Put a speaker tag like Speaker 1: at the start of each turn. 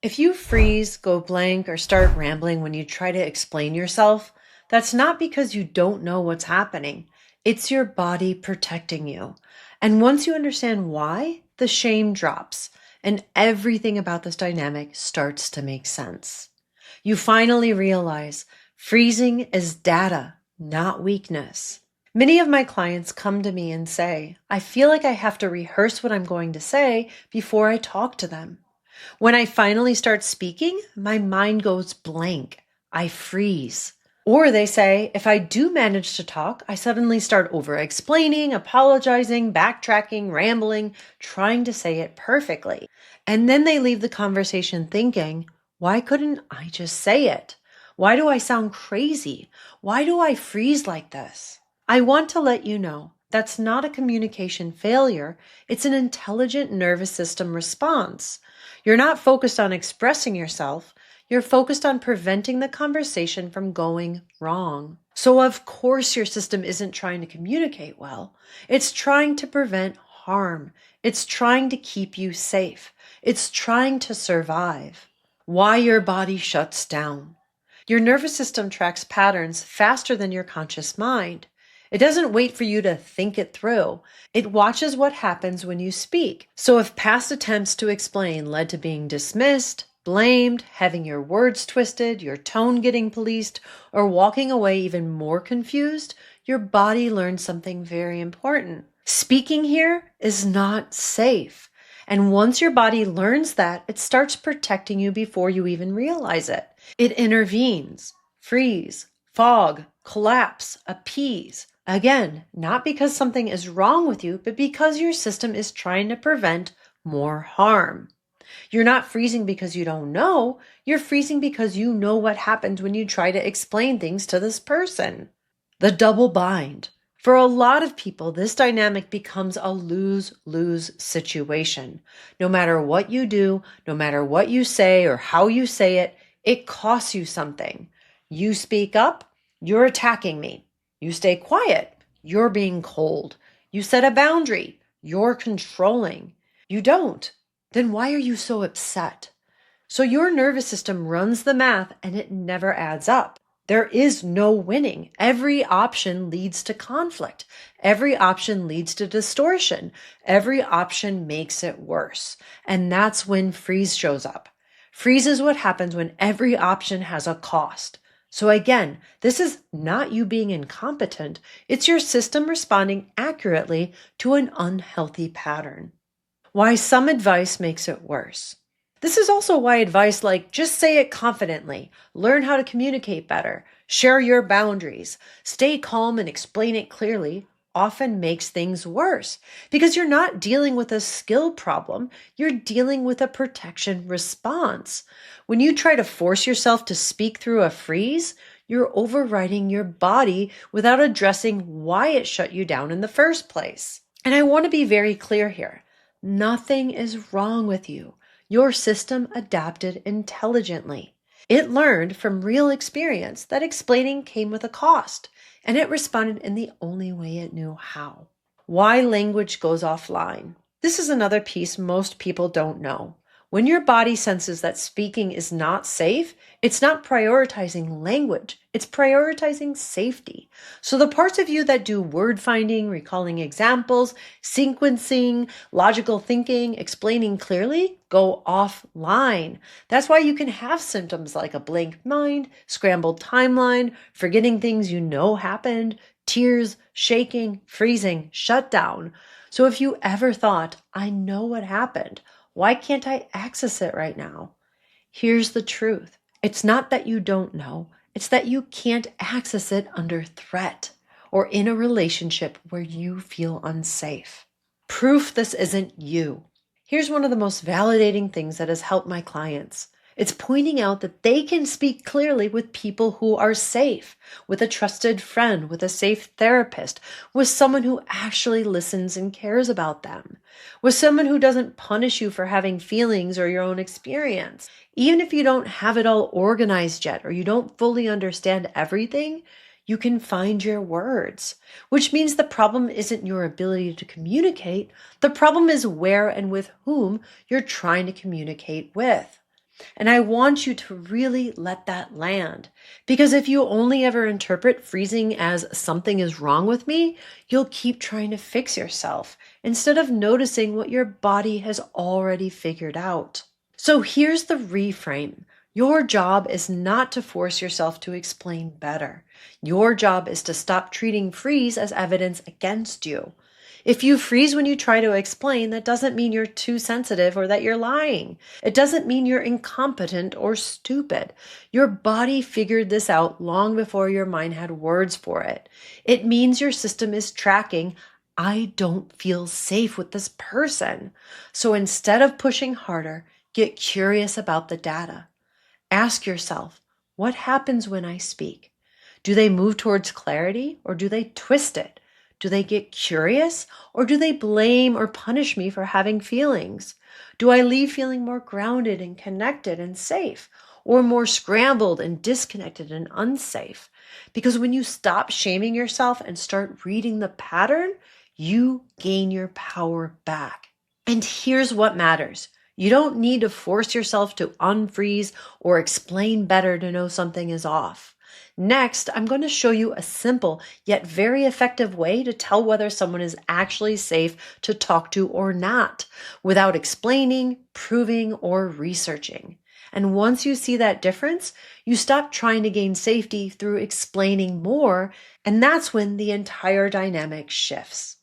Speaker 1: If you freeze, go blank, or start rambling when you try to explain yourself, that's not because you don't know what's happening. It's your body protecting you. And once you understand why, the shame drops and everything about this dynamic starts to make sense. You finally realize freezing is data, not weakness. Many of my clients come to me and say, I feel like I have to rehearse what I'm going to say before I talk to them. When I finally start speaking, my mind goes blank. I freeze. Or they say, if I do manage to talk, I suddenly start over explaining, apologizing, backtracking, rambling, trying to say it perfectly. And then they leave the conversation thinking, why couldn't I just say it? Why do I sound crazy? Why do I freeze like this? I want to let you know that's not a communication failure. It's an intelligent nervous system response. You're not focused on expressing yourself. You're focused on preventing the conversation from going wrong. So of course your system isn't trying to communicate well. It's trying to prevent harm. It's trying to keep you safe. It's trying to survive. Why your body shuts down. Your nervous system tracks patterns faster than your conscious mind. It doesn't wait for you to think it through. It watches what happens when you speak. So if past attempts to explain led to being dismissed, blamed, having your words twisted, your tone getting policed, or walking away even more confused, your body learned something very important. Speaking here is not safe. And once your body learns that, it starts protecting you before you even realize it. It intervenes, freeze, fog, collapse, appease. Again, not because something is wrong with you, but because your system is trying to prevent more harm. You're not freezing because you don't know. You're freezing because you know what happens when you try to explain things to this person. The double bind. For a lot of people, this dynamic becomes a lose-lose situation. No matter what you do, no matter what you say or how you say it, it costs you something. You speak up, you're attacking me. You stay quiet, you're being cold. You set a boundary, you're controlling. You don't. Then why are you so upset? So your nervous system runs the math and it never adds up. There is no winning. Every option leads to conflict. Every option leads to distortion. Every option makes it worse. And that's when freeze shows up. Freeze is what happens when every option has a cost. So again, this is not you being incompetent. It's your system responding accurately to an unhealthy pattern. Why some advice makes it worse. This is also why advice like just say it confidently, learn how to communicate better, share your boundaries, stay calm and explain it clearly often makes things worse because you're not dealing with a skill problem, you're dealing with a protection response. When you try to force yourself to speak through a freeze, you're overriding your body without addressing why it shut you down in the first place. And I want to be very clear here. Nothing is wrong with you. Your system adapted intelligently. It learned from real experience that explaining came with a cost, and it responded in the only way it knew how. Why language goes offline. This is another piece most people don't know. When your body senses that speaking is not safe, it's not prioritizing language, it's prioritizing safety. So the parts of you that do word finding, recalling examples, sequencing, logical thinking, explaining clearly, go offline. That's why you can have symptoms like a blank mind, scrambled timeline, forgetting things you know happened, tears, shaking, freezing, shutdown. So if you ever thought, I know what happened, why can't I access it right now? Here's the truth. It's not that you don't know. It's that you can't access it under threat or in a relationship where you feel unsafe. Proof this isn't you. Here's one of the most validating things that has helped my clients. It's pointing out that they can speak clearly with people who are safe, with a trusted friend, with a safe therapist, with someone who actually listens and cares about them, with someone who doesn't punish you for having feelings or your own experience. Even if you don't have it all organized yet or you don't fully understand everything, you can find your words, which means the problem isn't your ability to communicate. The problem is where and with whom you're trying to communicate with. And I want you to really let that land. Because if you only ever interpret freezing as something is wrong with me, you'll keep trying to fix yourself instead of noticing what your body has already figured out. So here's the reframe. Your job is not to force yourself to explain better. Your job is to stop treating freeze as evidence against you. If you freeze when you try to explain, that doesn't mean you're too sensitive or that you're lying. It doesn't mean you're incompetent or stupid. Your body figured this out long before your mind had words for it. It means your system is tracking, I don't feel safe with this person. So instead of pushing harder, get curious about the data. Ask yourself, what happens when I speak? Do they move towards clarity or do they twist it? Do they get curious or do they blame or punish me for having feelings? Do I leave feeling more grounded and connected and safe or more scrambled and disconnected and unsafe? Because when you stop shaming yourself and start reading the pattern, you gain your power back. And here's what matters. You don't need to force yourself to unfreeze or explain better to know something is off. Next, I'm going to show you a simple yet very effective way to tell whether someone is actually safe to talk to or not, without explaining, proving, or researching. And once you see that difference, you stop trying to gain safety through explaining more, and that's when the entire dynamic shifts.